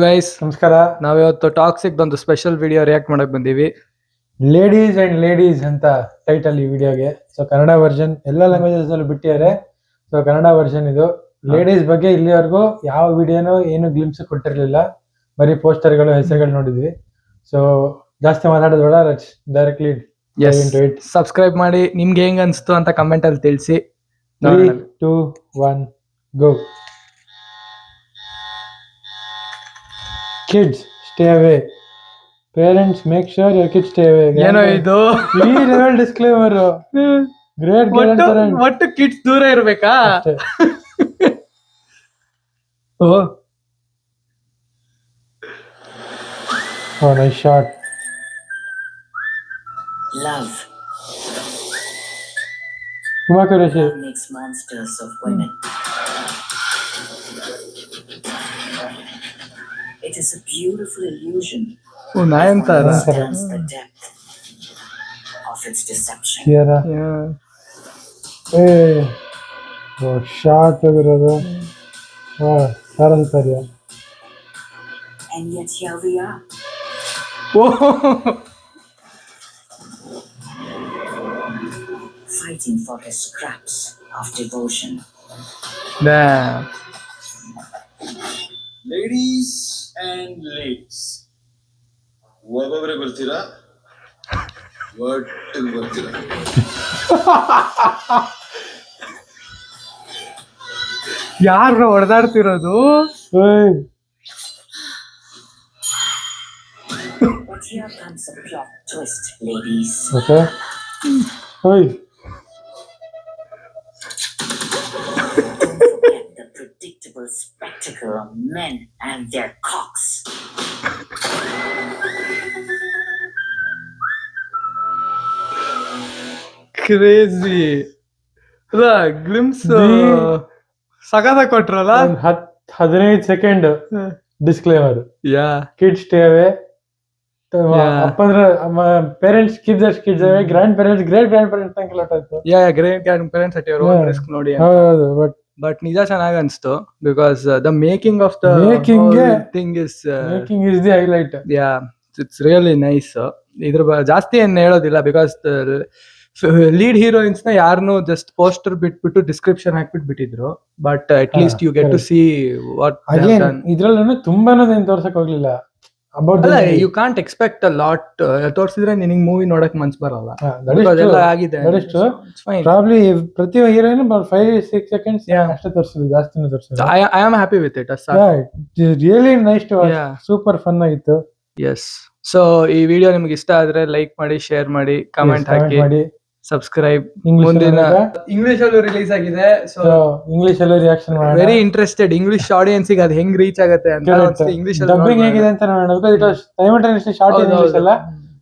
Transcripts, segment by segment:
Guys ನಮಸ್ಕಾರ. ನಾವಿವತ್ತು toxic ಒಂದು ಸ್ಪೆಷಲ್ ವಿಡಿಯೋ ರಿಯಾಕ್ಟ್ ಮಾಡಕ್ ಬಂದೀವಿ. ಲೇಡೀಸ್ ಅಂಡ್ ಲೇಡೀಸ್ ಅಂತ ಟೈಟಲ್ ಈ ವಿಡಿಯೋಗೆ. ಸೊ ಕನ್ನಡ ವರ್ಷನ್ ಎಲ್ಲ ಲ್ಯಾಂಗ್ವೇಜಸ್ ಅಲ್ಲಿ ಬಿಟ್ಟಿದ್ದಾರೆ. ಸೊ ಕನ್ನಡ ವರ್ಷನ್ ಇದು. ಲೇಡೀಸ್ ಬಗ್ಗೆ ಇಲ್ಲಿವರೆಗೂ ಯಾವ ವಿಡಿಯೋನು ಏನು ಗ್ಲಿಮ್ಸ್ ಕೊಟ್ಟಿರ್ಲಿಲ್ಲ, ಬರೀ ಪೋಸ್ಟರ್ಗಳು ಹೆಸರುಗಳು ನೋಡಿದ್ವಿ. ಸೊ ಜಾಸ್ತಿ ಮಾತಾಡೋದು ಬೇಡ, ಲೆಟ್ಸ್ ಡೈರೆಕ್ಟ್ಲಿ ಎಸ್, ಸಬ್ಸ್ಕ್ರೈಬ್ ಮಾಡಿ. ನಿಮ್ಗೆ ಹೆಂಗ್ ಅನ್ಸ್ತು ಅಂತ ಕಮೆಂಟ್ ಅಲ್ಲಿ ತಿಳಿಸಿ. 3, 2, 1 ಗೋ. Kids stay away. Parents make sure your kids stay away. ಏನೋ ಇದು ಈ ಲೆವೆಲ್ ಡಿಸ್ಕ್ಲೇಮರ್. ಗ್ರೇಟ್ ಗ್ರ್ಯಾಂಡ್ ಒಟ್ಟು ಕಿಡ್ಸ್ ದೂರ ಇರ್ಬೇಕಾ? Oh nice shot. Love. ಕುಮಾಕುರೇಶಿ. Love makes monsters of women. It is a beautiful illusion. Nayanthara understands the depth of its deception. Kiara. Hey. Oh, shot ಆಗಿರೋದು. ಸಾರಸ್ವರ್ಯ. And yet here we are. Fighting for his scraps of devotion. Damn. Ladies and ladies, ಒಬ್ಬೊಬ್ಬರೇ ಬರ್ತೀರಾ, ಒಟ್ಟಿಗೆ ಬರ್ತೀರಾ? ಯಾರು ಹೊಡೆದಾಡ್ತಿರೋದು? But here comes a plot twist, ladies. Okay. Hey. Don't forget the predictable spectacle of men and their cocks. Crazy. Glimpse ಸಗದ ಕೊಟ್ರಲ್ಲ. 15 second disclaimer. Yeah, kids stay away. ಅಪ್ಪಂದ್ರ parents kids away, grandparents great grandparents ಅಂತ ಕೆಲಸ ಆಯ್ತು. Yeah, great grandparents at your own risk ನೋಡಿ. ಹೌದು, but ನಿಜ ಚೆನ್ನಾಗಿ ಅನ್ಸ್ತು. Because the making of the thing is the highlight. Yeah, it's really nice. ಇದ್ರ ಜಾಸ್ತಿ ಏನ್ ಹೇಳೋದಿಲ್ಲ. ಬಿಕಾಸ್ ಲೀಡ್ ಹೀರೋಯಿನ್ಸ್ ನ ಯಾರನ್ನು ಜಸ್ಟ್ ಪೋಸ್ಟರ್ ಬಿಟ್ಬಿಟ್ಟು ಡಿಸ್ಕ್ರಿಪ್ಷನ್ ಹಾಕ್ಬಿಟ್ಟು ಬಿಟ್ಟಿದ್ರು. But at least you get to see what ಇದ್ರಲ್ಲೂ ತುಂಬಾ ಏನ್ ತೋರ್ಸಕ್ ಹೋಗ್ಲಿಲ್ಲ. ಅಲ್ಲ, you can't expect a lot. ತೋರ್ಸಿದ್ರೆ ನಿನಗೆ ಮೂವಿ ನೋಡಕ್ ಮನ್ಸ್ ಬರಲ್ಲ. ಅದೆಲ್ಲ ಆಗಿದೆ. ಪ್ರಾಬ್ಲಿ ಪ್ರತಿ ಹೀರೋಯಿನ್ 5-6 ಸೆಕೆಂಡ್ಸ್ ಅಷ್ಟೇ ತೋರಿಸಿದ್ರು, ಜಾಸ್ತಿನೂ ತೋರಿಸಿದ್ರು. I am happy with it. Really nice to watch. Super fun ಆಗಿತ್ತು. ಎಸ್. ಸೊ ಈ ವಿಡಿಯೋ ನಿಮ್ಗೆ ಇಷ್ಟ ಆದ್ರೆ ಲೈಕ್ ಮಾಡಿ, ಶೇರ್ ಮಾಡಿ, ಕಮೆಂಟ್ ಹಾಕಿ, ಸಬ್ಸ್ಕ್ರೈಬ್. ಮುಂದಿನ ಇಂಗ್ಲಿಷ್ ಅಲ್ಲೂ ರಿಲೀಸ್ ಆಗಿದೆ. ಸೊ ಇಂಗ್ಲಿಷ್ ಅಲ್ಲೂ ರಿಯಾಕ್ಷನ್ ಮಾಡೋಣ. ವೆರಿ ಇಂಟ್ರೆಸ್ಟೆಡ್ ಇಂಗ್ಲಿಷ್ ಆಡಿಯನ್ಸ್ ಗೆ ಅದು ಹೆಂಗ್ ರೀಚ್ ಆಗುತ್ತೆ ಅಂತ. ಇಂಗ್ಲಿಷ್ ಡಬ್ಬಿಂಗ್ ಹೇಗಿದೆ ಅಂತ ನೋಡೋಣ. Because it was simultaneously short in English ಅಲ್ಲ.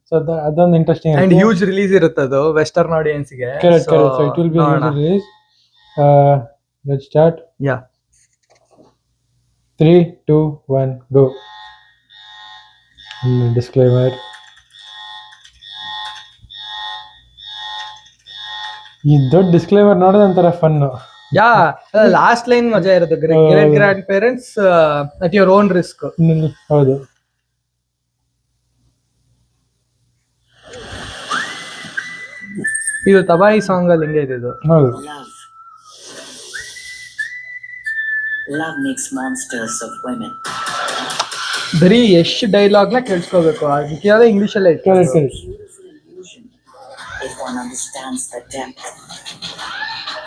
ಸೊ ಅದೊಂದು ಇಂಟ್ರೆಸ್ಟಿಂಗ್ ಅಂಡ್ ಹ್ಯೂಜ್ ರಿಲೀಸ್ ಇರುತ್ತೆ ಅದು ವೆಸ್ಟರ್ನ್ ಆಡಿಯನ್ಸ್ ಗೆ. So it will be release. Let's start. Yeah, 3, 2, 1 go. Disclaimer. ಈ ದೊಡ್ಡ ಡಿಸ್ಕ್ಲೇಮರ್ ನೋಡೋದು ಒಂಥರ ಫನ್. ಯಾ, ಲಾಸ್ಟ್ ಲೈನ್ ಮಜಾ ಇರುತ್ತೆ. Great grandparents at your own risk. ಹೌದು. ಇದು ತಬಾಯಿ ಸಾಂಗ್ ಅಲ್ಲಿ ಹಿಂಗೆ ಇದೆ ಇದು. ಹೌದು. Love makes monsters of women. ಬರೀ ಎಷ್ಟು ಡೈಲಾಗ್ ನ ಕೇಳಿಸ್ಕೋಬೇಕು. ಅದಕ್ಕೆ ಇಂಗ್ಲಿಷ್ ಅಲ್ಲೇ ಇತ್ತು. Beautiful illusion if one understands the depth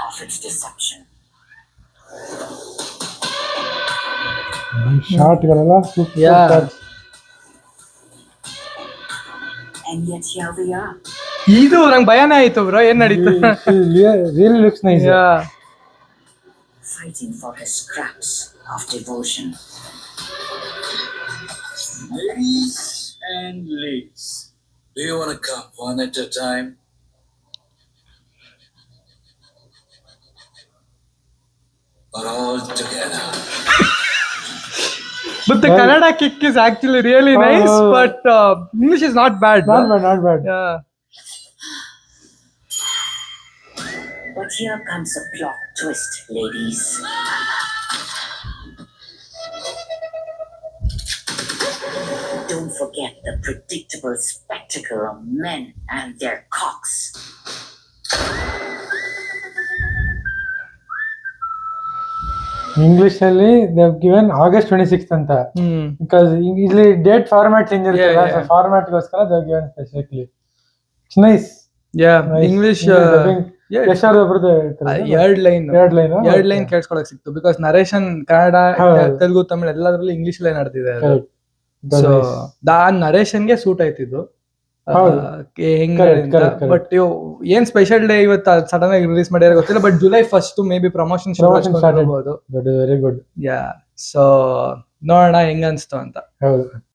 of its deception. ಶಾರ್ಟ್ಗಳೆಲ್ಲ super. And yet here we are. ಇದು ನಂಗೆ ಭಯನೇ ಆಯ್ತು ಬ್ರೋ. ಏನ್ ನಡೀತು? Really looks nice. Fighting for his scraps of devotion. Ladies and ladies, do you want to come one at a time? Or all together? But the Kannada kick is actually really nice, but English is not bad. Not bad. Yeah. But here comes a plot twist, ladies. forget the predictable spectacle of men and their cocks. English ಅಲ್ಲಿ given August 26th ಅಂತ, because ಇಲ್ಲಿ date format change ಇರುತ್ತಲ್ಲ, Yeah, so yeah. Format ಗೋಸ್ಕರ given specifically. It's nice. English ಯಶಾರ್ ಒಬ್ರದ್ದು ಎರಡ್ line ಎರಡ್ line ಕೇಳಿಸ್ಕೊಳಕ್ ಸಿಕ್ತು, ಬಿಕಾಸ್ ನರೇಶನ್ ಕನ್ನಡ, ಹೌದು. ತೆಲುಗು, ತಮಿಳ್ ಎಲ್ಲದ್ರಲ್ಲೂ ಇಂಗ್ಲಿಷ್ ಲೇ ನಡೆದಿದೆ. Correct. ಸೊ ನರೇಶನ್ಗೆ ಸೂಟ್ ಆಯ್ತಿದ್ದು. ಹೌದು. Correct. ಬಟ್ ಏನ್ ಸ್ಪೆಷಲ್ ಡೇ ಇವತ್ತು ಸಡನ್ ಆಗಿ ರಿಲೀಸ್ ಮಾಡ್ಯಾರ ಗೊತ್ತಿಲ್ಲ, but July 1st maybe promotion started. Very good. Yeah, so ನೋಡೋಣ ಹೆಂಗ ಅನ್ಸ್ತು ಅಂತ. ಹೌದು.